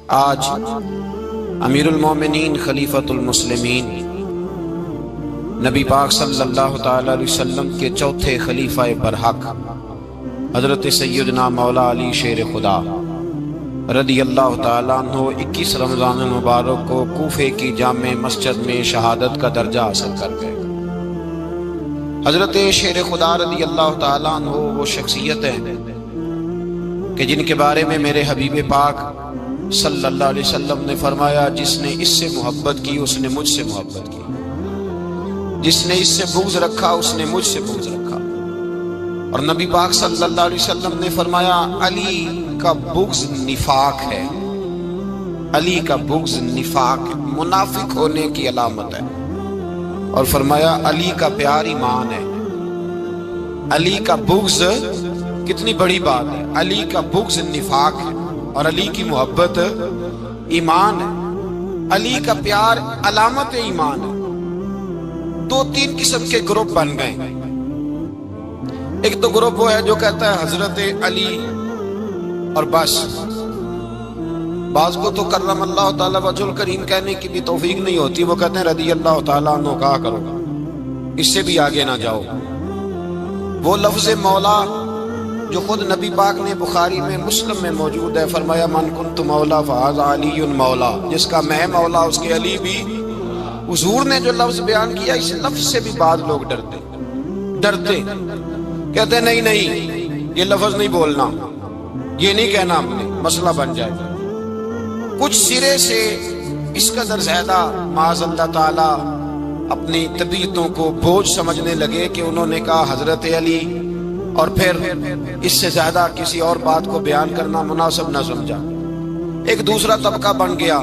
آج امیر المومنین خلیفۃ المسلمین نبی پاک صلی اللہ تعالی علیہ وسلم کے چوتھے خلیفہ برحق حضرت سیدنا مولا علی شیر خدا رضی اللہ تعالیٰ عنہ 21 رمضان المبارک کو کوفے کی جامع مسجد میں شہادت کا درجہ حاصل کر گئے۔ حضرت شیر خدا رضی اللہ تعالیٰ عنہ وہ شخصیت ہیں کہ جن کے بارے میں میرے حبیب پاک صلی اللہ علیہ وسلم نے فرمایا، جس نے اس سے محبت کی اس نے مجھ سے محبت کی، جس نے اس سے بغض رکھا اس نے مجھ سے بغض رکھا۔ اور نبی پاک صلی اللہ علیہ وسلم نے فرمایا، علی کا بغض نفاق ہے، علی کا بغض نفاق منافق ہونے کی علامت ہے۔ اور فرمایا علی کا پیار ایمان ہے، علی کا بغض کتنی بڑی بات ہے، علی کا بغض نفاق ہے اور علی کی محبت ایمان ہے، علی کا پیار علامت ایمان ہے۔ دو تین قسم کے گروپ بن گئے۔ ایک تو گروپ وہ ہے جو کہتا ہے حضرت علی اور بس، بعض کو تو کرم اللہ تعالیٰ وجہ الکریم کہنے کی بھی توفیق نہیں ہوتی، وہ کہتے ہیں رضی اللہ تعالیٰ عنہ کہا کرو، اس سے بھی آگے نہ جاؤ۔ وہ لفظ مولا جو خود نبی پاک نے بخاری میں مسلم میں موجود ہے، فرمایا من کنت مولا فہذا علی مولا، جس کا میں مولا اس کے علی بھی۔ حضور نے جو لفظ بیان کیا، اس لفظ سے بھی بعض لوگ ڈرتے کہتے نہیں نہیں یہ لفظ نہیں بولنا، یہ نہیں کہنا، ہم نے مسئلہ بن جائے۔ کچھ سرے سے اس قدر زیادہ معاذ اللہ تعالی اپنی طبیعتوں کو بوجھ سمجھنے لگے کہ انہوں نے کہا حضرت علی، اور پھر اس سے زیادہ کسی اور بات کو بیان کرنا مناسب نہ سمجھا۔ ایک دوسرا طبقہ بن گیا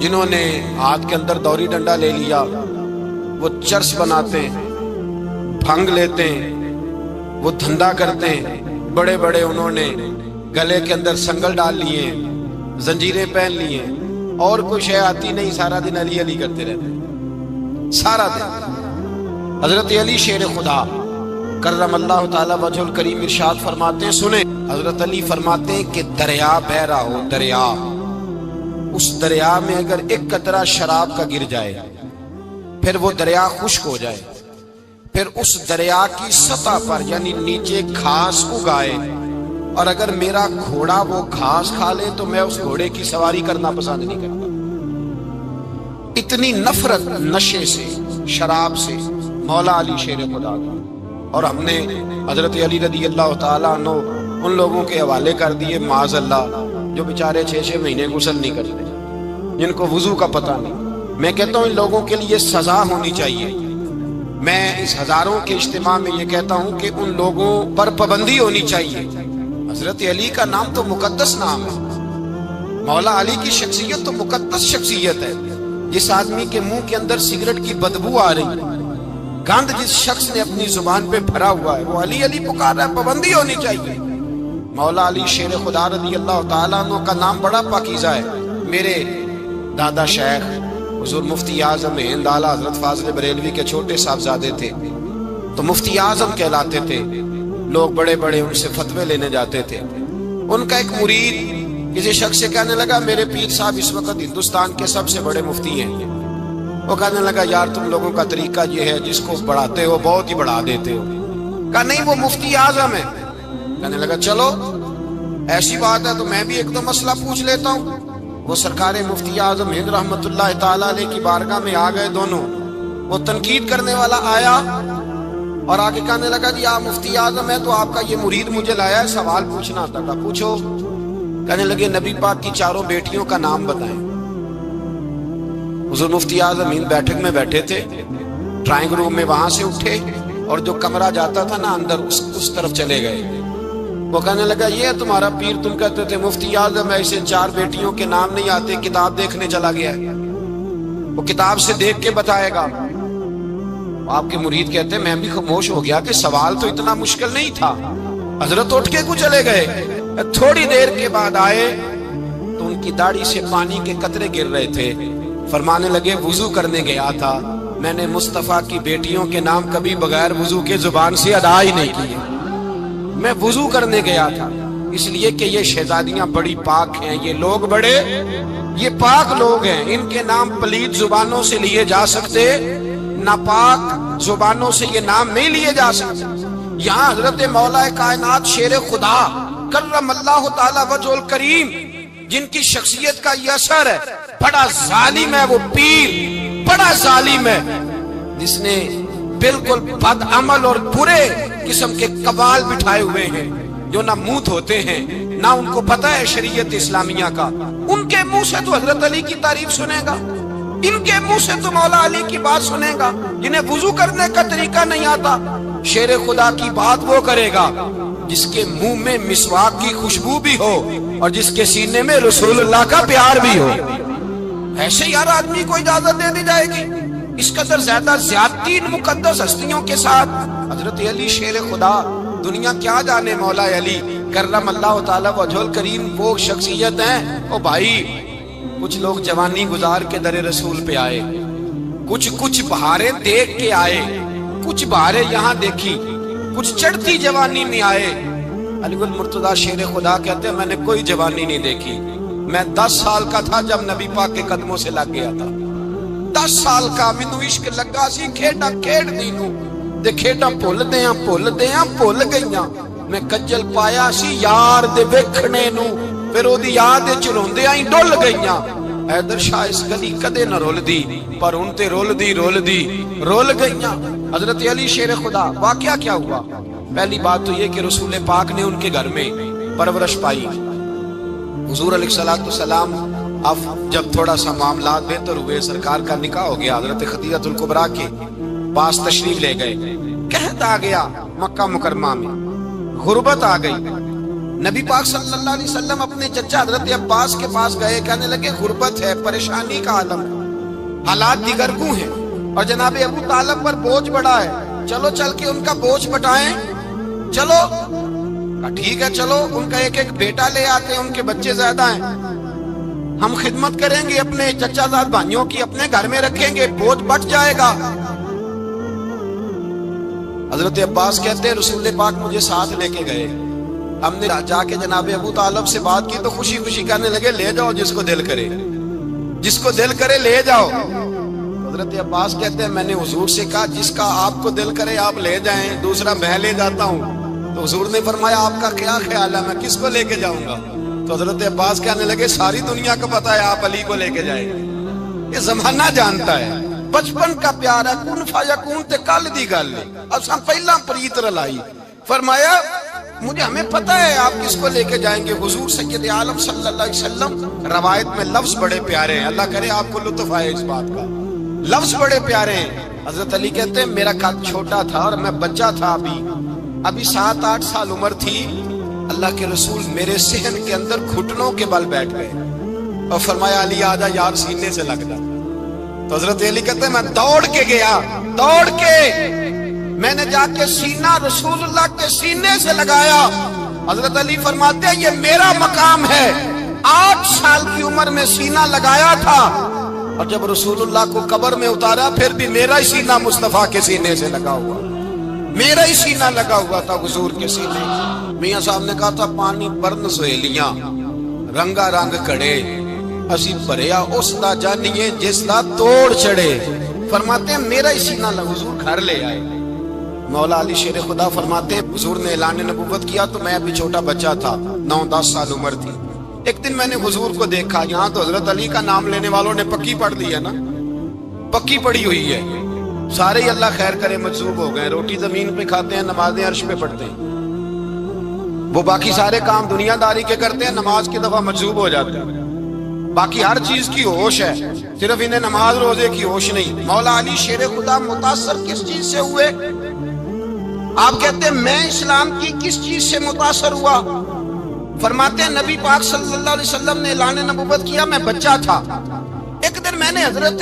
جنہوں نے ہاتھ کے اندر دوری ڈنڈا لے لیا، وہ چرس بناتے ہیں، بھنگ لیتے ہیں، وہ دھندا کرتے ہیں، بڑے بڑے انہوں نے گلے کے اندر سنگل ڈال لیے ہیں، زنجیریں پہن لیے ہیں، اور کوئی شے آتی نہیں، سارا دن علی علی کرتے رہتے ہیں سارا دن۔ حضرت علی شیر خدا کرم اللہ تعالی وجہ الکریم ارشاد فرماتے ہیں، سنیں، حضرت علی فرماتے ہیں کہ دریا بہ رہا ہو، دریا، اس دریا میں اگر ایک قطرہ شراب کا گر جائے، پھر وہ دریا خشک ہو جائے، پھر اس دریا کی سطح پر یعنی نیچے گھاس اگائے، اور اگر میرا گھوڑا وہ گھاس کھا لے تو میں اس گھوڑے کی سواری کرنا پسند نہیں کرتا۔ اتنی نفرت نشے سے، شراب سے مولا علی شیر خدا کا۔ اور ہم نے حضرت علی رضی اللہ تعالیٰ عنہ ان لوگوں کے حوالے کر دیے معاذ اللہ جو بیچارے 6 مہینے غسل نہیں کرتے، جن کو وضو کا پتہ نہیں۔ میں کہتا ہوں ان لوگوں کے لیے سزا ہونی چاہیے۔ میں اس ہزاروں کے اجتماع میں یہ کہتا ہوں کہ ان لوگوں پر پابندی ہونی چاہیے۔ حضرت علی کا نام تو مقدس نام ہے، مولا علی کی شخصیت تو مقدس شخصیت ہے۔ جس آدمی کے منہ کے اندر سگریٹ کی بدبو آ رہی ہے، گند جس شخص نے اپنی زبان پہ بھرا ہوا ہے، وہ علی علی پکار رہا ہے، پابندی ہونی چاہیے۔ مولا علی شیر خدا رضی اللہ تعالیٰ عنہ کا نام بڑا پاکیزہ ہے۔ میرے دادا شیخ حضور مفتی اعظم ہند اعلیٰ حضرت فاضل بریلوی کے چھوٹے صاحبزادے تھے، تو مفتی اعظم کہلاتے تھے، لوگ بڑے بڑے ان سے فتوے لینے جاتے تھے۔ ان کا ایک مرید کسی شخص سے کہنے لگا میرے پیر صاحب اس وقت ہندوستان کے سب سے بڑے مفتی ہیں۔ وہ کہنے لگا یار تم لوگوں کا طریقہ یہ ہے، جس کو بڑھاتے ہو بہت ہی بڑھا دیتے ہو۔ کہا نہیں وہ مفتی اعظم ہے۔ کہنے لگا چلو ایسی بات ہے تو میں بھی ایک دو مسئلہ پوچھ لیتا ہوں۔ وہ سرکار مفتی اعظم ہند رحمت اللہ تعالیٰ علیہ کی بارگاہ میں آ گئے دونوں۔ وہ تنقید کرنے والا آیا اور آگے کہنے لگا جی آپ مفتی اعظم ہیں تو آپ کا یہ مرید مجھے لایا ہے، سوال پوچھنا تھا۔ کہا پوچھو۔ کہنے لگے نبی پاک کی 4 بیٹیوں کا نام بتائیں۔ حضور مفتی اعظم ہند بیٹھک میں بیٹھے تھے، ڈرائنگ روم میں وہاں سے اٹھے اور جو کمرہ جاتا تھا نا اندر اس طرف چلے گئے۔ وہ کہنے لگا یہ ہے تمہارا پیر، تم کہتے تھے مفتی اعظم ایسے 4 بیٹیوں کے نام نہیں آتے، کتاب دیکھنے چلا گیا ہے، وہ کتاب سے دیکھ کے بتائے گا۔ آپ کے مرید کہتے ہیں میں بھی خاموش ہو گیا کہ سوال تو اتنا مشکل نہیں تھا۔ حضرت اٹھ کے کو چلے گئے، تھوڑی دیر کے بعد آئے تو ان کی داڑھی سے پانی کے قطرے گر رہے تھے۔ فرمانے لگے وضو کرنے گیا تھا، میں نے مصطفیٰ کی بیٹیوں کے نام کبھی بغیر وضو کے زبان سے ادا ہی نہیں کیے، میں وضو کرنے گیا تھا۔ اس لیے کہ یہ شہزادیاں بڑی پاک ہیں، یہ لوگ بڑے یہ پاک لوگ ہیں، ان کے نام پلید زبانوں سے لیے جا سکتے، ناپاک زبانوں سے یہ نام نہیں لیے جا سکتے۔ یہاں حضرت مولا کائنات شیر خدا کرم اللہ تعالی وجہ الکریم، جن کی شخصیت کا یہ اثر ہے، بڑا ظالم ہے وہ پیر، بڑا ظالم ہے جس نے بالکل بد عمل اور برے قسم کے قبال بٹھائے ہوئے ہیں، جو نہ منہ دھوتے ہیں نہ ان کو پتہ ہے شریعت اسلامیہ کا۔ ان کے منہ سے تو حضرت علی کی تعریف سنے گا، ان کے منہ سے تو مولا علی کی بات سنے گا، جنہیں وضو کرنے کا طریقہ نہیں آتا۔ شیر خدا کی بات وہ کرے گا جس کے منہ میں مسواک کی خوشبو بھی ہو اور جس کے سینے میں رسول اللہ کا پیار بھی ہو۔ ایسے یار آدمی کو اجازت دے دی جائے گی؟ اس قدر زیادہ زیادتی ان مقدس ہستیوں کے ساتھ۔ حضرت علی شیر خدا، دنیا کیا جانے مولا علی کرم اللہ تعالی وجہ الکریم وہ شخصیت ہیں۔ او بھائی، کچھ لوگ جوانی گزار کے در رسول پہ آئے، کچھ بہاریں دیکھ کے آئے، کچھ بہاریں یہاں دیکھی، کچھ چڑھتی جوانی میں آئے۔ علی المرتضیٰ شیر خدا کہتے ہیں میں نے کوئی جوانی نہیں دیکھی، میں 10 سال کا تھا جب نبی پاک کے قدموں سے لگ گیا تھا، 10 سال کا مینوں عشق لگا سی، کھیڈا کھیڈ دی نوں تے کھیڈاں بھول گئیاں، میں کجل پایا سی یار دے ویکھنے نوں، پھر او دی یاد وچ روندیاں ہی ڈل گئیاں۔ حیدر شاہ اس گلی کدے نہ رول دی، پر ان تے رول گئیاں۔ حضرت علی شیر خدا، واقعہ کیا ہوا؟ پہلی بات تو یہ کہ رسول پاک نے ان کے گھر میں پرورش پائی۔ حضور علیہ السلام اب جب تھوڑا سا معاملات بہتر ہوئے، سرکار کا نکاح ہو گیا، حضرت خدیجہ الکبریٰ کے پاس تشریف لے گئے۔ قحط آ گیا مکہ مکرمہ میں، غربت آ گئی۔ نبی پاک صلی اللہ علیہ وسلم اپنے چچا حضرت عباس کے پاس گئے، کہنے لگے غربت ہے، پریشانی کا عالم، حالات دیگرگوں ہیں، اور جناب ابو طالب پر بوجھ بڑا ہے، چلو چل کے ان کا بوجھ بٹائیں۔ چلو ٹھیک ہے، چلو ان کا ایک بیٹا لے آتے ہیں، ان کے بچے زیادہ ہیں، ہم خدمت کریں گے اپنے چچا زاد بھائیوں کی، اپنے گھر میں رکھیں گے، بوجھ بٹ جائے گا۔ حضرت عباس کہتے ہیں رسول پاک مجھے ساتھ لے کے گئے، ہم نے جا کے جناب ابو طالب سے بات کی تو خوشی خوشی کہنے لگے لے جاؤ جس کو دل کرے لے جاؤ۔ حضرت عباس کہتے ہیں میں نے حضور سے کہا جس کا آپ کو دل کرے آپ لے جائیں، دوسرا میں لے جاتا ہوں۔ تو حضور نے فرمایا آپ کا کیا خیال ہے، میں کس کو لے کے جاؤں گا؟ تو حضرت عباس کہنے لگے ساری دنیا کو پتا ہے آپ علی کو لے کے جائیں گے، یہ زمانہ جانتا ہے، بچپن کا پیار ہے، کن فیکون تے کل دی گل ہے، اساں پہلا پریت رلائی۔ فرمایا مجھے ہمیں پتہ ہے آپ کس کو لے کے جائیں گے، حضور سید عالم صلی اللہ علیہ وسلم۔ روایت میں لفظ بڑے پیارے ہیں، اللہ کرے آپ کو لطف آئے اس بات کا، لفظ بڑے پیارے ہیں۔ حضرت علی کہتے ہیں میرا قد چھوٹا تھا اور میں بچہ تھا، ابھی 7-8 سال عمر تھی، اللہ کے رسول میرے صحن کے اندر گھٹنوں کے بل بیٹھ گئے اور فرمایا علی آجا یار سینے سے لگ جا۔ تو حضرت علی کہتے ہیں میں دوڑ کے گیا، میں نے جا کے سینہ رسول اللہ کے سینے سے لگایا۔ حضرت علی فرماتے ہیں یہ میرا مقام ہے، 8 سال کی عمر میں سینہ لگایا تھا، اور جب رسول اللہ کو قبر میں اتارا پھر بھی میرا ہی سینہ مصطفیٰ کے سینے سے لگا ہوا، میرا ہی سینہ لگا ہوا تھا حضور کے سینے۔ میاں صاحب نے کہا تھا پانی برن سہیلیاں رنگا رنگ کڑے، اسی بھریا اس دا جانیے جس دا توڑ چڑھے۔ فرماتے ہیں میرا ہی سینہ لگا، حضور گھر لے آئے۔ مولا علی شیر خدا فرماتے ہیں حضور نے اعلان نبوت کیا تو میں ابھی چھوٹا بچہ تھا، 9-10 سال عمر تھی۔ ایک دن میں نے حضور کو دیکھا، یہاں تو حضرت علی کا نام لینے والوں نے پکی پڑھ دی ہے نا، پکی پڑھی ہوئی ہے، سارے ہی اللہ خیر کرے مجذوب ہو گئے، روٹی زمین پہ کھاتے ہیں، نمازیں عرش پہ پڑھتے ہیں، وہ باقی سارے کام دنیا داری کے کرتے ہیں، نماز کی دفعہ مجذوب ہو جاتے ہیں، باقی ہر چیز کی ہوش ہے، صرف انہیں نماز روزے کی ہوش نہیں۔ مولا علی شیر خدا متاثر کس چیز سے ہوئے؟ آپ کہتے ہیں میں اسلام کی کس چیز سے متاثر ہوا؟ فرماتے ہیں نبی پاک صلی اللہ علیہ وسلم نے اعلان نبوت کیا، میں بچہ تھا، ایک دن میں نے حضرت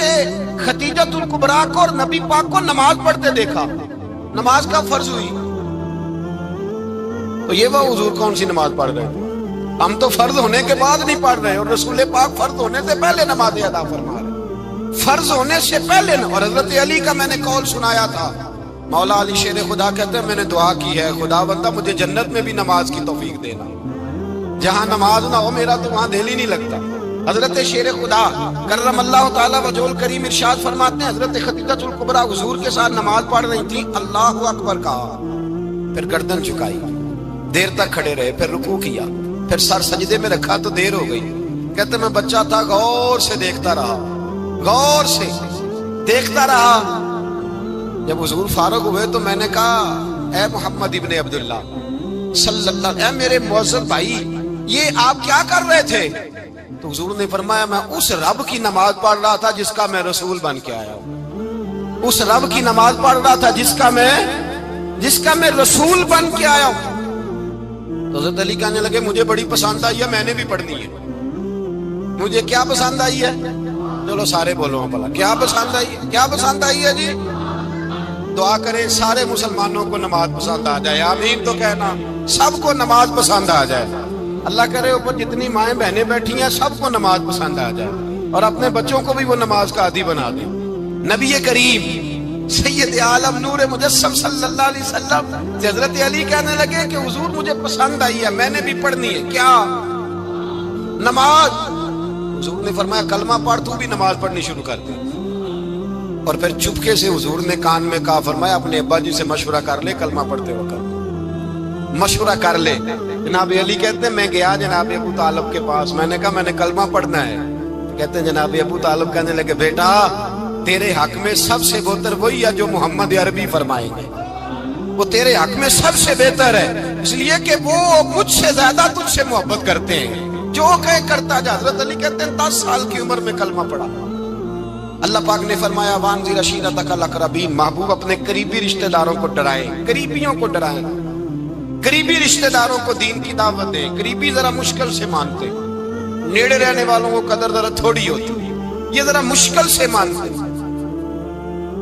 خدیجہ الکبریٰ کو اور نبی پاک کو نماز پڑھتے دیکھا، نماز کا فرض ہوئی تو یہ وہ حضور کون سی نماز پڑھ رہے تھے؟ ہم تو فرض ہونے کے بعد نہیں پڑھ رہے، اور رسول پاک فرض ہونے سے پہلے نماز ادا فرما رہے، فرض ہونے سے پہلے۔ اور حضرت علی کا میں نے قول سنایا تھا، مولا علی شیر خدا کہتے ہیں میں نے دعا کی ہے خدا بندہ مجھے جنت میں بھی نماز کی توفیق دینا، جہاں نماز نہ ہو میرا تو وہاں دل ہی نہیں لگتا۔ حضرت شیر خدا کرم اللہ تعالیٰ وجہہ الکریم ارشاد فرماتے ہیں حضرت خدیجہ الکبریٰ حضور کے ساتھ نماز پڑھ رہی تھی، اللہ اکبر کہا، پھر گردن جھکائی، دیر تک کھڑے رہے، پھر رکوع کیا، پھر سر سجدے میں رکھا تو دیر ہو گئی۔ کہتے میں بچہ تھا، غور سے دیکھتا رہا، غور سے دیکھتا رہا۔ جب حضور فارغ ہوئے تو میں نے کہا اے محمد ابن عبداللہ صلی اللہ علیہ، اے میرے معزز بھائی یہ آپ کیا کر رہے تھے؟ تو حضور نے فرمایا میں اس رب کی نماز پڑھ رہا تھا جس کا میں رسول بن کے آیا ہوں، اس رب کی نماز پڑھ رہا تھا جس کا میں رسول بن کے آیا ہوں۔ تو حضرت علی کہنے لگے مجھے بڑی پسند آئی ہے، میں نے بھی پڑھنی ہے۔ مجھے کیا پسند آئی ہے؟ چلو سارے بولو بھلا کیا پسند آئی ہے؟ کیا پسند آئی ہے جی؟ دعا کریں سارے مسلمانوں کو نماز پسند آ جائے، آمین تو کہنا، سب کو نماز پسند آ جائے۔ اللہ کرے اوپر جتنی مائیں بہنیں بیٹھی ہیں سب کو نماز پسند آ جائے، اور اپنے بچوں کو بھی وہ نماز کا عادی بنا دیں۔ نبی کریم سید عالم نور مجسم صلی اللہ علیہ وسلم سے حضرت علی کہنے لگے کہ حضور مجھے پسند آئی ہے، میں نے بھی پڑھنی ہے۔ کیا؟ نماز۔ حضور نے فرمایا کلمہ پڑھ، تو بھی نماز پڑھنی شروع کر دے۔ اور پھر چپکے سے حضور نے کان میں کہا، فرمایا اپنے ابا جی سے مشورہ کر لے کلمہ پڑھتے وقت، مشورہ کر لے۔ جناب علی کہتے ہیں میں گیا جناب ابو طالب کے پاس، میں نے کہا میں نے کلمہ پڑھنا ہے۔ کہتے ہیں جناب ابو طالب کہنے لگے بیٹا تیرے حق میں سب سے بہتر وہی ہے جو محمد عربی فرمائیں گے، وہ تیرے حق میں سب سے بہتر ہے، اس لیے کہ وہ مجھ سے زیادہ تجھ سے محبت کرتے ہیں، جو کہے کرتا جا۔ حضرت علی کہتے ہیں 10 سال کی عمر میں کلمہ پڑھا۔ اللہ پاک نے فرمایا وانذر عشیرتک الاقربین، محبوب اپنے قریبی رشتہ داروں کو ڈرائیں، قریبیوں کو ڈرائیں، قریبی رشتہ داروں کو دین کی دعوت دیں۔ قریبی ذرا مشکل سے مانتے، نیڑے رہنے والوں کو قدر ذرا تھوڑی ہوتی، یہ ذرا مشکل سے مانتے۔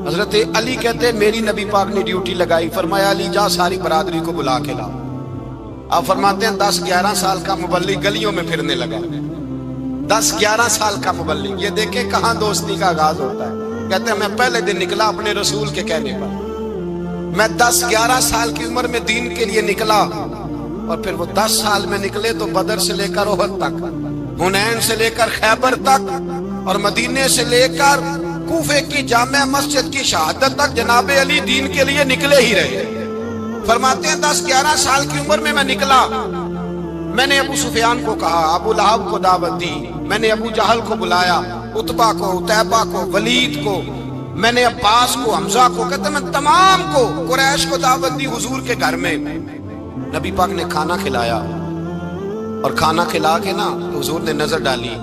حضرت علی کہتے ہیں میری نبی پاک نے ڈیوٹی لگائی، فرمایا علی جا ساری برادری کو بلا کے لا۔ آپ فرماتے ہیں 10-11 سال کا مبلغ گلیوں میں پھرنے لگا، 10-11 سال کا مبلغ۔ یہ دیکھیں کہاں دوستی کا آغاز ہوتا ہے۔ کہتے ہیں میں پہلے دن نکلا اپنے رسول کے کہنے پر، میں 10-11 سال کی عمر میں دین کے لیے نکلا، اور پھر وہ 10 سال میں نکلے تو بدر سے لے کر احد تک، حنین سے لے کر خیبر تک، اور مدینے سے لے کر کوفے کی جامع مسجد کی شہادت تک جناب علی دین کے لیے نکلے ہی رہے۔ فرماتے ہیں 10-11 سال کی عمر میں میں نکلا، میں نے ابو سفیان کو کہا، ابو لہب کو دعوت دی، میں نے ابو جہل کو بلایا، عتبہ کو، عتیبہ کو، ولید کو، میں نے عباس کو، حمزہ کو، کہتے میں تمام کو، قریش کو دعوت دی حضور کے گھر میں۔ نبی پاک نے کھانا کھلایا، اور کھانا کھلا کے نا تو حضور نے نظر ڈالی،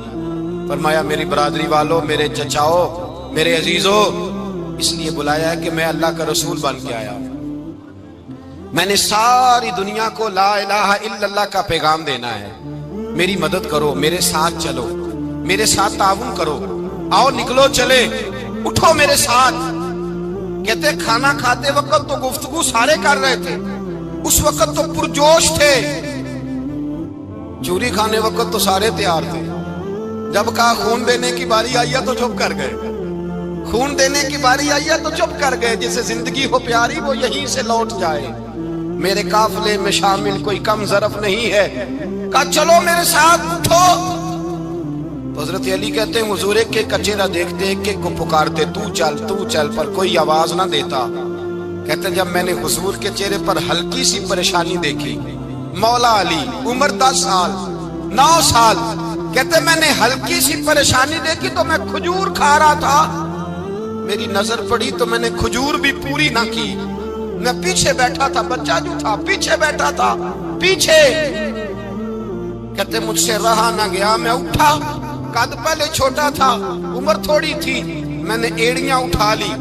فرمایا میری برادری والوں، میرے چچاؤ، میرے عزیزو، اس لیے بلایا ہے کہ میں اللہ کا رسول بن کے آیا ہوں، میں نے ساری دنیا کو لا الہ الا اللہ کا پیغام دینا ہے، میری مدد کرو، میرے ساتھ چلو، میرے ساتھ تعاون کرو، آؤ نکلو چلے، اٹھو میرے ساتھ۔ کہتے کھانا کھاتے وقت تو گفتگو سارے کر رہے تھے، اس وقت تو پرجوش تھے، چوری کھانے وقت تو سارے تیار تھے، جب کہا خون دینے کی باری آئی ہے تو چپ کر گئے، خون دینے کی باری آئی ہے تو چپ کر گئے، جسے زندگی ہو پیاری وہ یہیں سے لوٹ جائے، میرے قافلے میں شامل کوئی کم ظرف نہیں ہے، کہا چلو میرے ساتھ اٹھو۔ تو حضرت علی کہتے ہیں حضور ایک ایک کا چہرہ دیکھتے، ایک ایک کو پکارتے، تو چل، پر کوئی آواز نہ دیتا۔ کہتے ہیں جب میں نے حضور کے چہرے پر ہلکی سی پریشانی دیکھی، مولا علی عمر 10 سال 9 سال، کہتے میں نے ہلکی سی پریشانی دیکھی تو میں کھجور کھا رہا تھا، میری نظر پڑی تو میں نے کھجور بھی پوری نہ کی، میں پیچھے بیٹھا تھا، بچہ جو تھا پیچھے بیٹھا تھا، پیچھے۔ کہتے مجھ سے رہا نہ گیا، میں اٹھا، قد پہلے چھوٹا تھا، عمر تھوڑی تھی، میں نے ایڑیاں اٹھا لی،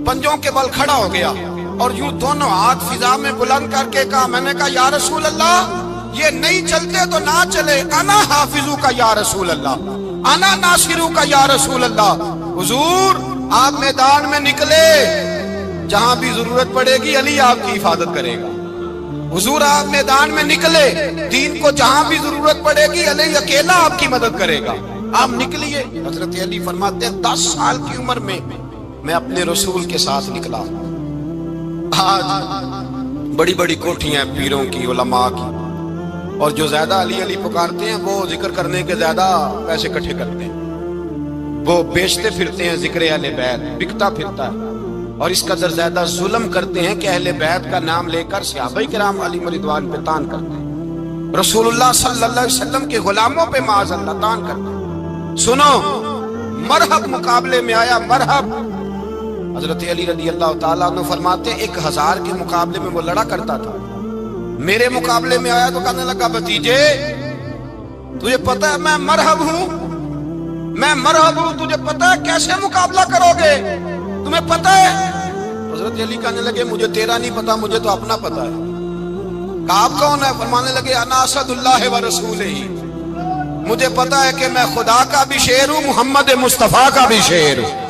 پنجوں کے بل کھڑا ہو گیا، اور یوں دونوں ہاتھ فضا میں بلند کر کے کہا، میں نے کہا یا رسول اللہ یہ نہیں چلتے تو نہ چلے، انا حافظو کا یا رسول اللہ، انا ناصرو کا یا رسول اللہ۔ حضور آپ میدان میں نکلے، جہاں بھی ضرورت پڑے گی علی آپ کی حفاظت کرے گا، حضور آپ میدان میں نکلے، دین کو جہاں بھی ضرورت پڑے گی علی اکیلا آپ کی مدد کرے گا، آپ نکلیے۔ حضرت علی فرماتے ہیں 10 سال کی عمر میں میں اپنے رسول کے ساتھ نکلا۔ آج بڑی بڑی کوٹھیاں پیروں کی، علماء کی، اور جو زیادہ علی علی پکارتے ہیں وہ ذکر کرنے کے زیادہ پیسے اکٹھے کرتے ہیں، وہ بیچتے پھرتے ہیں ذکر اہل بیت، بکتا پھرتا ہے، اور اس قدر زیادہ ظلم کرتے ہیں کہ اہل بیت کا نام لے کر صحابہ کرام علیہم رضوان پہ تان کرتے ہیں، رسول اللہ صلی اللہ علیہ وسلم کے غلاموں پہ معاذ اللہ تان کرتے ہیں۔ سنو، مرحب مقابلے میں آیا، مرحب۔ حضرت علی رضی اللہ تعالیٰ عنہ فرماتے ہیں 1000 کے مقابلے میں وہ لڑا کرتا تھا، میرے مقابلے میں آیا تو کہنے لگا بھتیجے تجھے پتہ ہے میں مرحب ہوں، میں مرحب ہوں، تجھے پتہ ہے کیسے مقابلہ کرو گے، تمہیں پتہ ہے؟ حضرت علی کہنے لگے مجھے تیرا نہیں پتا، مجھے تو اپنا پتا ہے۔ کہا آپ کون ہے؟ فرمانے لگے انا اسد اللہ و رسولہ، مجھے پتا ہے کہ میں خدا کا بھی شیر ہوں، محمد مصطفیٰ کا بھی شیر ہوں۔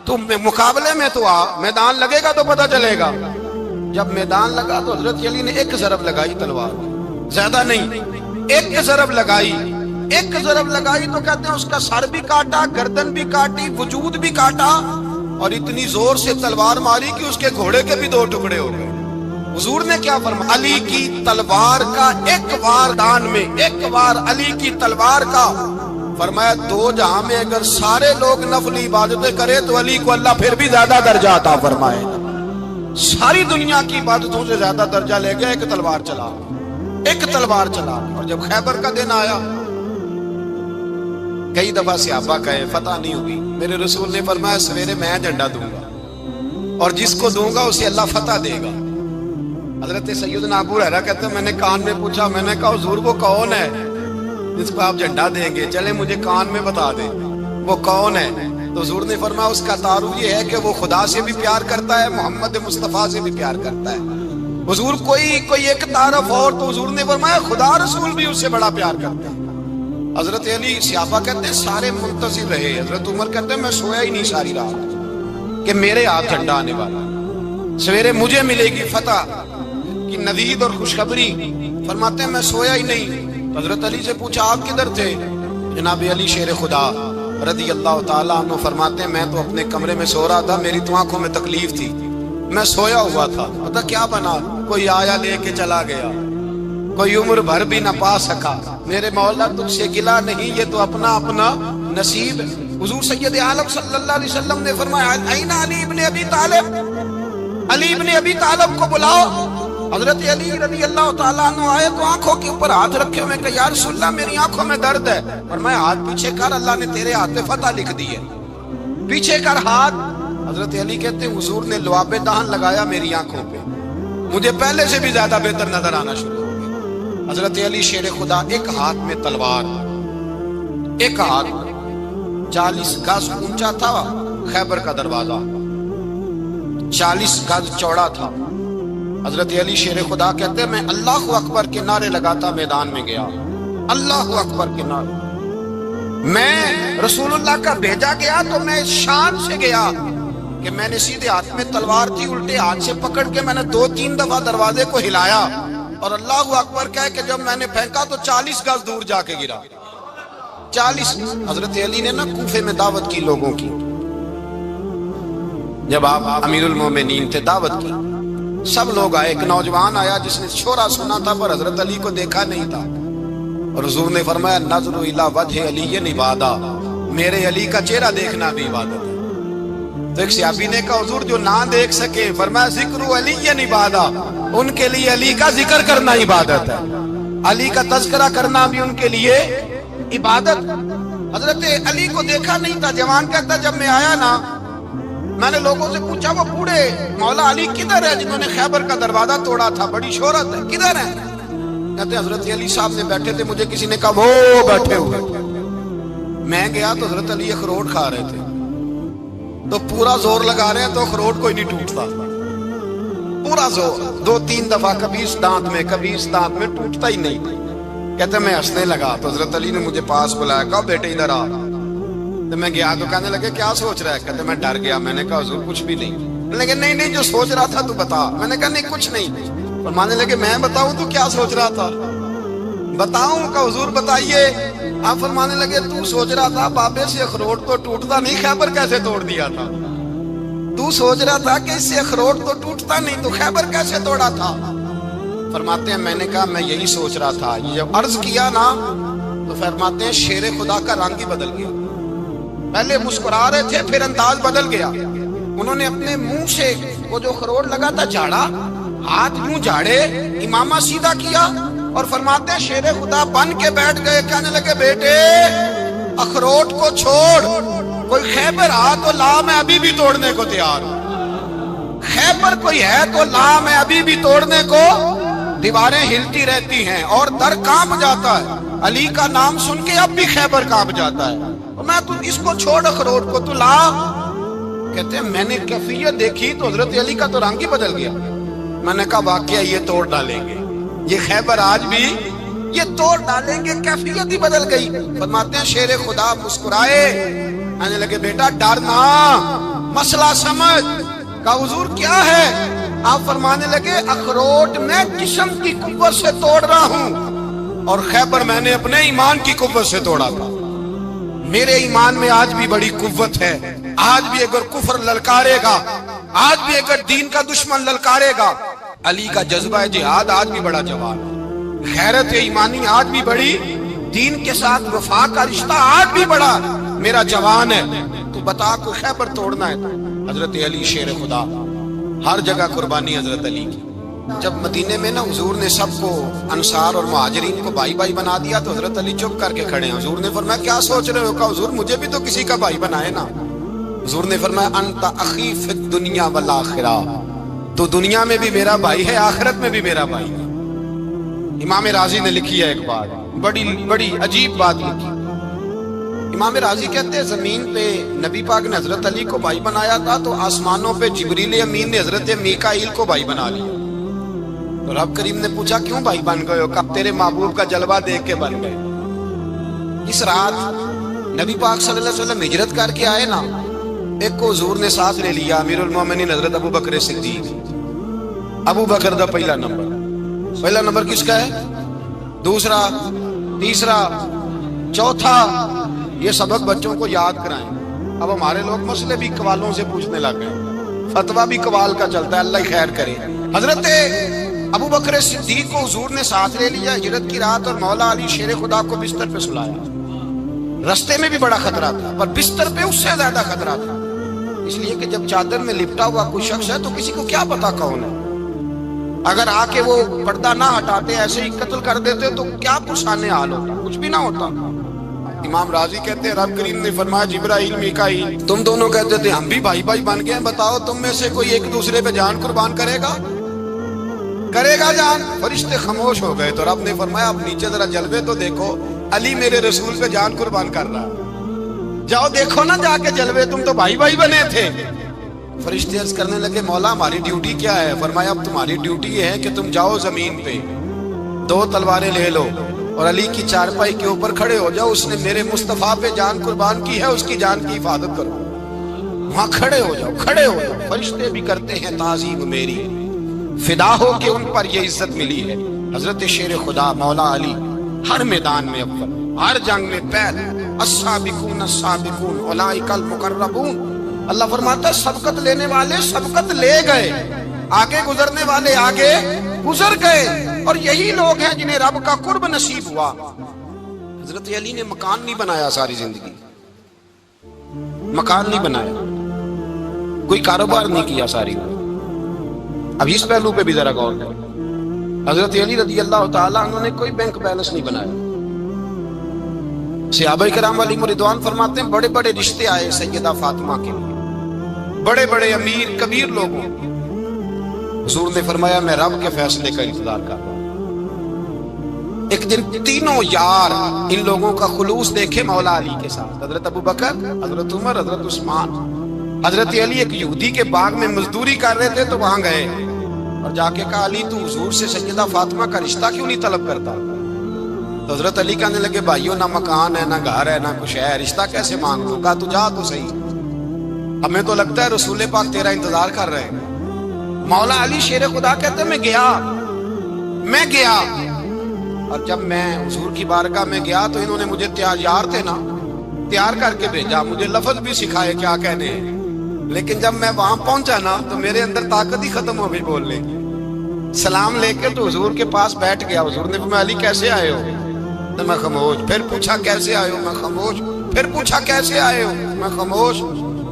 تم مقابلے میں تو آ، میدان لگے گا تو پتہ چلے گا۔ جب میدان لگا تو حضرت علی نے ایک ضرب لگائی تلوار، زیادہ نہیں، ایک ضرب لگائی، ایک ضرب لگائی تو کہتے ہیں اس کا سر بھی کاٹا، گردن بھی کاٹی، وجود بھی کاٹا، اور اتنی زور سے تلوار ماری کہ اس کے گھوڑے کے بھی 2 ٹکڑے ہو گئے۔ حضور نے کیا فرمایا؟ علی کی تلوار کا ایک وار دان میں، ایک وار علی کی تلوار کا، فرمایا 2 جہاں میں اگر سارے لوگ نفلی عبادتیں کرے تو علی کو اللہ پھر بھی زیادہ درجہ عطا فرمائے گا۔ ساری دنیا کی عبادتوں سے زیادہ درجہ لے گیا، ایک تلوار چلا، ایک تلوار چلا۔ اور جب خیبر کا دن آیا، کئی دفعہ صحابہ کہے فتح نہیں ہوئی، میرے رسول نے فرمایا سویرے میں جھنڈا دوں گا، اور جس کو دوں گا اسے اللہ فتح دے گا۔ حضرت سیدنا ابو ہریرہ کہتے ہیں میں نے کان میں پوچھا، میں نے کہا حضور وہ کون ہے جس کو آپ جھنڈا دیں گے؟ چلے مجھے کان میں بتا دیں وہ کون ہے۔ تو حضور نے فرمایا اس کا تعارف یہ ہے کہ وہ خدا سے بھی پیار کرتا ہے، محمد مصطفیٰ سے بھی پیار کرتا ہے۔ حضور کوئی ایک تعارف اور، تو حضور نے فرمایا خدا رسول بھی اس سے بڑا پیار کرتا ہے۔ حضرت علی، صحابہ کہتے ہیں سارے منتظر رہے، حضرت عمر کہتے ہیں میں سویا ہی نہیں ساری رات کہ میرے ہاتھ جھنڈا آنے والا، سویرے مجھے ملے گی فتح کی نوید اور خوشخبری۔ فرماتے ہیں میں سویا ہی نہیں۔ حضرت علی سے پوچھا آپ کدھر تھے؟ جناب علی شیر خدا رضی اللہ تعالیٰ عنہ فرماتے ہیں میں تو اپنے کمرے میں سو رہا تھا، میری تو آنکھوں میں تکلیف تھی، میں سویا ہوا تھا، پتہ کیا بنا، کوئی آیا لے کے چلا گیا، کوئی عمر بھر بھی نہ پا سکا۔ میرے مولا تجھ سے گلا نہیں، یہ تو اپنا اپنا نصیب ہے۔ حضور سید عالم صلی اللہ علیہ وسلم نے فرمایا این علی ابن ابی طالب، علی ابن ابی طالب کو بلاؤ۔ حضرت علی رضی اللہ تعالیٰ عنہ آئے تو آنکھوں کے اوپر ہاتھ رکھے ہوئے کہ یا رسول اللہ میری آنکھوں میں درد ہے، اور میں ہاتھ پیچھے کر، اللہ نے تیرے ہاتھ پہ فتح لکھ دی ہے، پیچھے کر ہاتھ۔ حضرت علی کہتے ہیں حضور نے لعاب دہن لگایا میری آنکھوں پہ، مجھے پہلے سے بھی زیادہ بہتر نظر آنا شروع ہو گیا۔ حضرت علی شیر خدا، ایک ہاتھ میں تلوار، ایک ہاتھ 40 گز اونچا تھا خیبر کا دروازہ، 40 گز چوڑا تھا۔ حضرت علی شیر خدا کہتے ہیں میں اللہ اکبر کے نعرے لگاتا میدان میں گیا، اللہ اکبر کے نعرے۔ میں رسول اللہ کا بھیجا گیا تو میں شان سے گیا کہ میں نے سیدھے ہاتھ میں تلوار تھی، الٹے ہاتھ سے پکڑ کے میں نے 2-3 دفعہ دروازے کو ہلایا، اور اللہ اکبر کہہ کہ جب میں نے پھینکا تو 40 گز دور جا کے گرا، 40۔ حضرت علی نے نا کوفے میں دعوت کی لوگوں کی، جب آپ امیر المومنین تھے، دعوت کی، سب لوگ آئے۔ ایک نوجوان آیا جس نے شورا سنا تھا پر حضرت علی کو دیکھا نہیں تھا، اور حضور نے فرمایا نظر الی وجہ علی عبادہ، میرے علی کا چہرہ دیکھنا بھی عبادت ہے۔ تو ایک صحابی نے کہا حضور جو نہ دیکھ سکے، فرمایا ذکر علی عبادہ، ان کے لیے علی کا ذکر کرنا عبادت ہے، علی کا تذکرہ کرنا بھی ان کے لیے عبادت۔ حضرت علی کو دیکھا نہیں تھا۔ جوان کہتا جب میں آیا نا، میں نے لوگوں سے پوچھا وہ بوڑھے مولا علی کدھر ہے جنہوں نے خیبر کا دروازہ توڑا تھا، بڑی شہرت ہے، کدھر ہے؟ کہتے ہیں حضرت علی صاحب نے بیٹھے تھے، مجھے کسی نے کہا وہ بیٹھے ہوئے۔ میں گیا تو حضرت علی اخروٹ کھا رہے تھے، تو پورا زور لگا رہے ہیں تو اخروٹ کوئی نہیں ٹوٹتا، پورا زور 2-3 دفعہ، کبھی اس دانت میں کبھی اس دانت میں، ٹوٹتا ہی نہیں۔ کہتے میں ہنسنے لگا تو حضرت علی نے مجھے پاس بلایا، کہا بیٹے ادھر آ۔ تو میں گیا تو کہنے لگے کیا سوچ رہا ہے؟ کہتے میں ڈر گیا۔ میں نے کہا حضور کچھ بھی نہیں۔ لیکن نہیں جو سوچ رہا تھا تو بتا۔ میں نے کہا نہیں کچھ نہیں۔ فرمانے لگے میں بتاؤں تو کیا سوچ رہا تھا؟ بتاؤں؟ کہ حضور بتائیے۔ آپ فرمانے لگے تو سوچ رہا تھا بابے سے اخروٹ تو ٹوٹتا نہیں، خیبر کیسے توڑ دیا تھا؟ تو سوچ رہا تھا کہ اس سے اخروٹ تو ٹوٹتا نہیں تو خیبر کیسے توڑا تھا؟ فرماتے ہیں میں نے کہا میں یہی سوچ رہا تھا. یہ جب عرض کیا نا تو فرماتے ہیں شیر خدا کا رنگ ہی بدل گیا. پہلے مسکرا رہے تھے پھر انداز بدل گیا. انہوں نے اپنے منہ سے وہ جو خروٹ لگا تھا جھاڑا, ہاتھ یوں جھاڑے, امامہ سیدھا کیا اور فرماتے ہیں شیر خدا بن کے بیٹھ گئے. کہنے لگے بیٹے اخروٹ کو چھوڑ, کوئی خیبر آ تو لا, میں ابھی بھی توڑنے کو تیار ہوں. خیبر کوئی ہے تو لا, میں ابھی بھی توڑنے کو. دیواریں ہلتی رہتی ہیں اور در کانپ جاتا ہے. علی کا نام سن کے اب بھی خیبر کانپ جاتا ہے. میں تو اس کو چھوڑ اخروٹ کو, تو لا. کہتے ہیں میں نے کیفیت دیکھی تو حضرت علی کا تو رنگ ہی بدل گیا. میں نے کہا واقعہ یہ توڑ ڈالیں گے, یہ خیبر آج بھی یہ توڑ ڈالیں گے. کیفیت ہی بدل گئی. فرماتے ہیں شیر خدا مسکرائے, کہنے لگے بیٹا ڈرنا, مسئلہ سمجھ. کہا حضور کیا ہے؟ آپ فرمانے لگے اخروٹ میں جسم کی قوت سے توڑ رہا ہوں اور خیبر میں نے اپنے ایمان کی قوت سے توڑا تھا. میرے ایمان میں آج بھی بڑی قوت ہے. آج بھی اگر کفر للکارے گا, آج بھی اگر دین کا دشمن للکارے گا, علی کا جذبہ جہاد آج بھی بڑا جوان ہے. غیرت ایمانی آج بھی بڑی, دین کے ساتھ وفا کا رشتہ آج بھی بڑا میرا جوان ہے. تو بتا کو خیبر توڑنا ہے. حضرت علی شیر خدا, ہر جگہ قربانی حضرت علی کی. جب مدینے میں نا حضور نے سب کو انصار اور مہاجرین کو بھائی بھائی بنا دیا تو حضرت علی چپ کر کے کھڑے ہیں. حضور نے فرمایا کیا سوچ رہے ہو؟ کہا حضور مجھے بھی تو کسی کا بھائی بنائے نا. حضور نے فرمایا انت اخی فی الدنیا والآخرہ, تو دنیا میں بھی میرا بھائی ہے, آخرت میں بھی میرا بھائی ہے. امام راضی نے لکھی ہے ایک بات, بڑی عجیب بات لکھی. امام راضی کہتے ہیں زمین پہ نبی پاک نے حضرت علی کو بھائی بنایا تھا تو آسمانوں پہ جبریل امین نے حضرت میکائیل کو بھائی بنا لیا. تو رب کریم نے پوچھا کیوں بھائی بن گئے ہو؟ کہا تیرے محبوب کا جلوہ دیکھ کے بن گئے. اس رات نبی پاک صلی اللہ علیہ وسلم ہجرت کر کے آئے نا, ایک کو حضور نے ساتھ لے لیا, امیر المومنین حضرت ابو بکر صدیق. ابو بکر دا پہلا نمبر کس کا ہے؟ دوسرا, تیسرا, چوتھا. یہ سبق بچوں کو یاد کرائیں. اب ہمارے لوگ مسئلے بھی قوالوں سے پوچھنے لگ گئے, فتویٰ بھی قوال کا چلتا ہے. اللہ خیر کرے. حضرت ابو بکر صدیق کو حضور نے ساتھ لے لیا ہجرت کی رات, اور مولا علی شیر خدا کو بستر پہ سلایا. رستے میں بھی بڑا خطرہ تھا پر بستر پہ اس سے زیادہ خطرہ تھا, اس لیے کہ جب چادر میں لپٹا ہوا کوئی شخص ہے تو کسی کو کیا پتا کون ہے. اگر آ کے وہ پردہ نہ ہٹاتے ایسے ہی قتل کر دیتے تو کیا پرسانے حال ہوتا, کچھ بھی نہ ہوتا. امام راضی کہتے ہیں رب کریم نے فرمایا جبرائیل میکائیل تم دونوں کہتے تھے ہم بھی بھائی بھائی بن گئے, بتاؤ تم میں سے کوئی ایک دوسرے پہ جان قربان کرے گا جان؟ فرشتے خاموش ہو گئے. تو رب نے فرمایا اب نیچے ذرا جلوے تو دیکھو, علی میرے رسول پہ جان قربان کر رہا ہے. جاؤ دیکھو نا جا کے جلوے, تم تو بھائی بھائی بنے تھے. فرشتے عرض کرنے لگے مولا ہماری ڈیوٹی کیا ہے؟ فرمایا اب تمہاری ڈیوٹی یہ ہے کہ تم جاؤ زمین پہ 2 تلواریں لے لو اور علی کی چارپائی کے اوپر کھڑے ہو جاؤ. اس نے میرے مصطفیٰ پہ جان قربان کی ہے, اس کی جان کی حفاظت کرو. وہاں کھڑے ہو جاؤ. فرشتے بھی کرتے ہیں تعظیم میری, فدا ہو کہ ان پر یہ عزت ملی ہے. حضرت شیر خدا مولا علی ہر میدان میں اول, ہر جنگ میں پہل. السابقون السابقون اولئک المقربون. اللہ فرماتا ہے سبقت لینے والے سبقت لے گئے, آگے گزرنے والے آگے گزر گئے, اور یہی لوگ ہیں جنہیں رب کا قرب نصیب ہوا. حضرت علی نے مکان نہیں بنایا ساری زندگی, مکان نہیں بنایا, کوئی کاروبار نہیں کیا ساری. اب اس پہلو پہ بھی ذرا غور کریں. حضرت علی رضی اللہ تعالیٰ عنہ نے کوئی بینک بیلنس نہیں بنایا. صحابہ کرام علیہم رضوان فرماتے ہیں بڑے بڑے رشتے آئے سیدہ فاطمہ کے لیے, بڑے بڑے امیر کبیر لوگوں. حضور نے فرمایا میں رب کے فیصلے کا انتظار کر رہا ہوں. ایک دن تینوں یار ان لوگوں کا خلوص دیکھے مولا علی کے ساتھ, حضرت ابو بکر, حضرت عمر, حضرت عثمان. حضرت علی ایک یہودی کے باغ میں مزدوری کر رہے تھے تو وہاں گئے اور جا کے کہا علی تو حضور سے سیدہ فاطمہ کا رشتہ کیوں نہیں طلب کرتا؟ تو حضرت علی کہنے لگے بھائیو نہ مکان ہے نہ گھر ہے نہ کچھ ہے, رشتہ کیسے مانگ لوں؟ کہا تو جا تو صحیح, ہمیں تو لگتا ہے رسول پاک تیرا انتظار کر رہے ہیں. مولا علی شیر خدا کہتے میں گیا اور جب میں حضور کی بارگاہ میں گیا تو انہوں نے مجھے یار تھے نا تیار کر کے بھیجا, مجھے لفظ بھی سکھائے کیا کہنے ہیں, لیکن جب میں وہاں پہنچا نا تو میرے اندر طاقت ہی ختم ہو گئی بولنے کی. سلام لے کے تو حضور کے پاس بیٹھ گیا. حضور نے فرمایا علی کیسے آئے ہو؟ تو میں خاموش. پھر پوچھا کیسے آئے ہو؟ میں خاموش. پھر پوچھا کیسے آئے ہو؟ میں خاموش.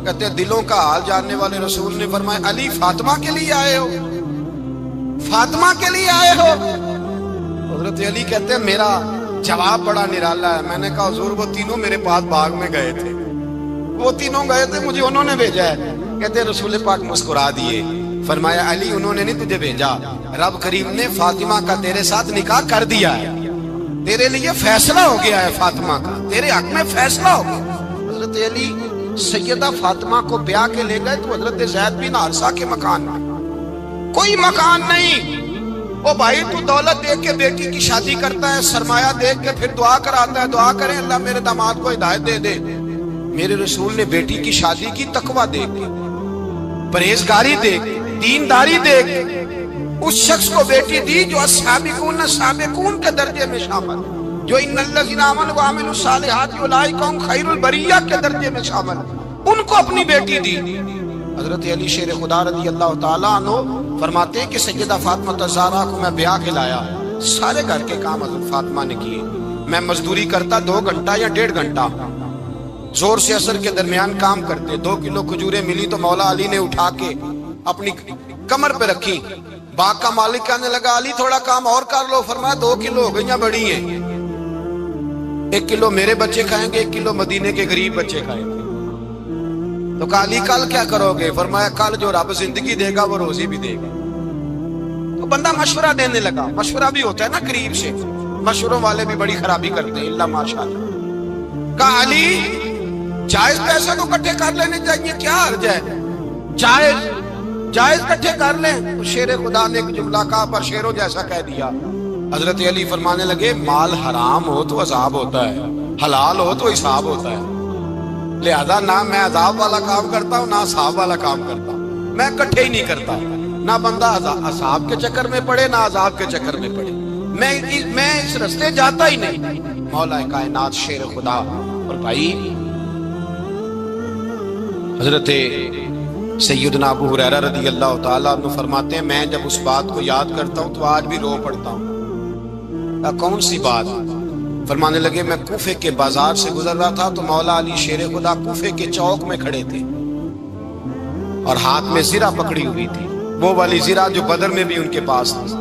کہتے ہیں دلوں کا حال جاننے والے رسول نے فرمایا علی فاطمہ کے لیے آئے ہو؟ فاطمہ کے لیے آئے ہو؟ حضرت علی کہتے ہیں میرا جواب بڑا نرالا ہے. میں نے کہا حضور وہ تینوں میرے پاس باغ میں گئے تھے, وہ تینوں گئے تھے, مجھے انہوں نے بھیجا ہے. کہتے ہیں رسول پاک مسکرا دیے. فرمایا علی انہوں نے نہیں تجھے بھیجا, رب کریم نے فاطمہ کا تیرے ساتھ نکاح کر دیا ہے, تیرے لیے فیصلہ ہو گیا ہے فاطمہ کا, تیرے حق میں فیصلہ ہو گیا. حضرت علی سیدہ فاطمہ کو بیاہ کے لے گئے تو حضرت زید بن حارثہ کے مکان میں, کوئی مکان نہیں. وہ بھائی تو دولت دیکھ کے بیٹی کی شادی کرتا ہے, سرمایہ دیکھ کے پھر دعا کراتا ہے, دعا کریں اللہ میرے داماد کو ہدایت دے دے. میرے رسول نے بیٹی کی شادی کی تقوی دیکھ کے, پرہیزگاری دیکھ, دینداری دیکھ اس شخص کو بیٹی دی جو السابقون سابقون کے درجے میں شامل, جو ان الذین آمنوا وعملوا الصالحات اولئک هم خیر البریہ کے درجے میں شامل, ان کو اپنی بیٹی دی. حضرت علی شیر خدا رضی اللہ تعالیٰ عنہ فرماتے ہیں کہ سیدہ فاطمہ الزہرا کو میں بیاہ کے لایا, سارے گھر کے کام حضرت فاطمہ نے کیے. میں مزدوری کرتا 2 گھنٹہ یا 1.5 گھنٹہ, زور سے اثر کے درمیان کام کرتے. 2 کلو کھجوریں ملی تو مولا علی نے اٹھا کے اپنی کمر پہ رکھی. باغ کا مالک کہنے لگا علی تھوڑا کام اور کر لو. فرمایا 2 کلو ہو گئیں بڑی ہیں, 1 کلو میرے بچے کھائیں گے, 1 کلو مدینے کے غریب بچے کھائیں گے. تو کہا علی کل کیا کرو گے؟ فرمایا کل جو رب زندگی دے گا وہ روزی بھی دے گا. تو بندہ مشورہ دینے لگا. مشورہ بھی ہوتا ہے نا قریب سے, مشوروں والے بھی بڑی خرابی کرتے ہیں اللہ ماشاءاللہ. کہا علی جائز پیسے تو اکٹھے کر لینے چاہیے, کیا حرج ہے, جائز اکٹھے کر لیں. تو شیر خدا نے ایک جملہ کہا پر شیروں جیسا کہہ دیا. حضرت علی فرمانے لگے مال حرام ہو تو عذاب ہوتا ہے, حلال ہو تو حساب ہوتا ہے. لہذا نہ میں عذاب والا کام کرتا ہوں نہ حساب والا کام کرتا ہوں, میں اکٹھے ہی نہیں کرتا. نہ بندہ حساب کے چکر میں پڑے نہ عذاب کے چکر میں پڑے, میں اس رستے جاتا ہی نہیں. مولا کائنات شیر خدا. اور بھائی حضرت سیدنا ابو ہریرہ رضی اللہ تعالیٰ عنہ فرماتے ہیں میں جب اس بات کو یاد کرتا ہوں تو آج بھی رو پڑتا ہوں. کون سی بات؟ فرمانے لگے میں کوفے کے بازار سے گزر رہا تھا تو مولا علی شیر خدا کوفے کے چوک میں کھڑے تھے اور ہاتھ میں زرہ پکڑی ہوئی تھی, وہ والی زرہ جو بدر میں بھی ان کے پاس تھی,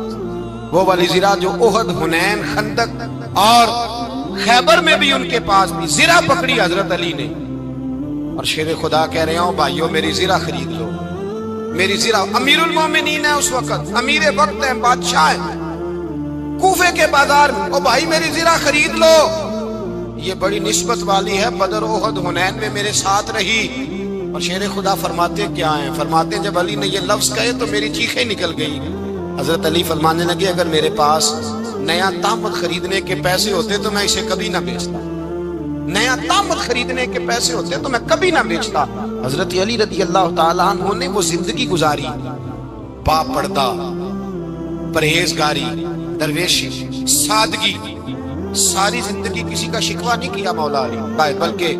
وہ والی زرہ جو احد, حنین, خندق اور خیبر میں بھی ان کے پاس تھی. زرہ پکڑی حضرت علی نے اور شیر خدا کہہ رہے ہوں بھائیو میری زرہ خرید لو. میری زرہ, امیر المومنین ہے اس وقت, امیر وقت ہے, بادشاہ ہے, کوفے کے بازار میں, او بھائی میری زرہ خرید لو. یہ بڑی نسبت والی ہے, بدر, احد, حنین میں میرے ساتھ رہی. اور شیر خدا فرماتے کیا ہیں؟ فرماتے جب علی نے یہ لفظ کہے تو میری چیخیں نکل گئی. حضرت علی فرمانے لگے اگر میرے پاس نیا طامت خریدنے کے پیسے ہوتے تو میں اسے کبھی نہ بیچتا, نیا طامت خریدنے کے پیسے ہوتے تو میں کبھی نہ بیچتا. حضرت علی رضی اللہ تعالیٰ عنہ نے وہ زندگی گزاری, با پردہ, پرہیزگاری, درویشی, سادگی, ساری زندگی کسی کا شکوہ نہیں کیا مولا علی, بلکہ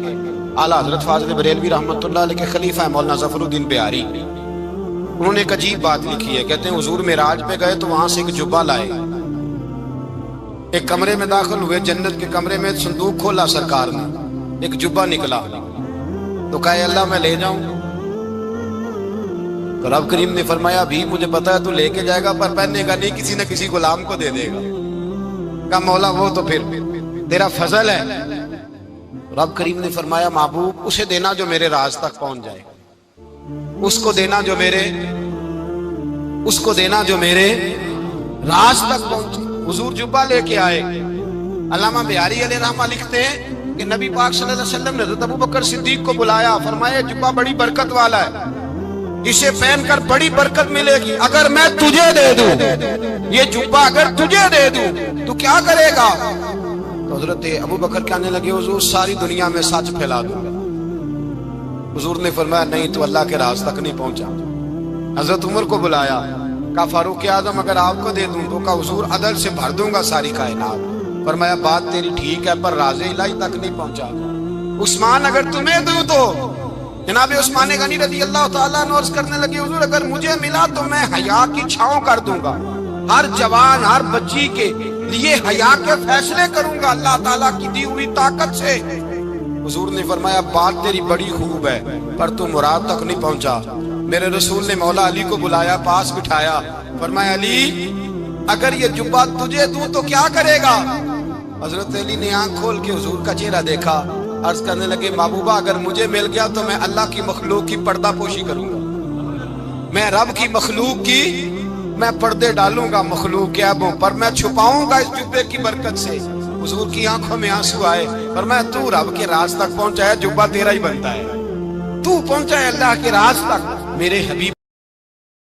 اعلیٰ حضرت فاضل بریلوی رحمۃ اللہ علیہ کے خلیفہ مولانا ظفر الدین بہاری, انہوں نے ایک عجیب بات لکھی ہے. کہتے ہیں حضور معراج پہ گئے تو وہاں سے ایک جبہ لائے, ایک کمرے میں داخل ہوئے, جنت کے کمرے میں صندوق کھولا سرکار نے, ایک جبہ نکلا تو کہا اللہ میں لے جاؤں. تو رب کریم نے فرمایا بھی مجھے پتا ہے تو لے کے جائے گا پر پہننے گا نہیں, کسی نہ کسی غلام کو دے دے گا. کہا مولا وہ تو پھر تیرا فضل ہے. رب کریم نے فرمایا محبوب اسے دینا جو میرے راز تک پہنچ جائے, اس کو دینا جو میرے راز تک پہنچے. حضور جبہ لے کے آئے. علامہ بہاری علیہ رحمہ لکھتے ہیں کہ نبی پاک صلی اللہ علیہ وسلم نے حضرت ابوبکر صدیق کو بلایا, فرمایا جبہ بڑی برکت والا ہے, اسے پہن کر بڑی برکت ملے گی. اگر میں تجھے دے دوں, یہ جبہ اگر تجھے دے دوں تو کیا کرے گا؟ تو حضرت ابوبکر کہنے لگے حضور ساری دنیا میں سچ پھیلا دوں گا. حضور نے فرمایا نہیں تو اللہ کے راز تک نہیں پہنچا. حضرت عمر کو بلایا, کہا فاروق اعظم اگر آپ کو دے دوں تو کہا حضور عدل سے بھر دوں گا ساری کائنات. فرمایا بات تیری ٹھیک ہے پر راز الہی تک نہیں پہنچا. عثمان اگر تمہیں دوں تو جناب عثمان غنی رضی اللہ تعالیٰ عنہ عرض کرنے لگے حضور اگر مجھے ملا تو میں حیا کی چھاؤں کر دوں گا, ہر جوان ہر بچی کے لیے حیا کے فیصلے کروں گا اللہ تعالیٰ کی دی ہوئی طاقت سے۔ حضور نے فرمایا بات تیری بڑی خوب ہے پر تو مراد تک نہیں پہنچا۔ میرے رسول نے مولا علی کو بلایا، پاس بٹھایا، فرمایا علی اگر یہ جبہ تجھے دوں تو کیا کرے گا؟ حضرت علی نے آنکھ کھول کے حضور کا چہرہ دیکھا، عرض کرنے لگے محبوبہ اگر مجھے مل گیا تو میں اللہ کی مخلوق کی پردہ پوشی کروں گا، میں رب کی مخلوق کی میں پردے ڈالوں گا مخلوق کے عیبوں پر، میں چھپاؤں گا اس جبے کی برکت سے۔ حضور کی آنکھوں میں آنسو آئے، فرمایا تو رب کے راز تک پہنچا ہے، جبہ تیرا ہی بنتا ہے، تو پہنچا ہے اللہ کے راز تک۔ میرے حبیب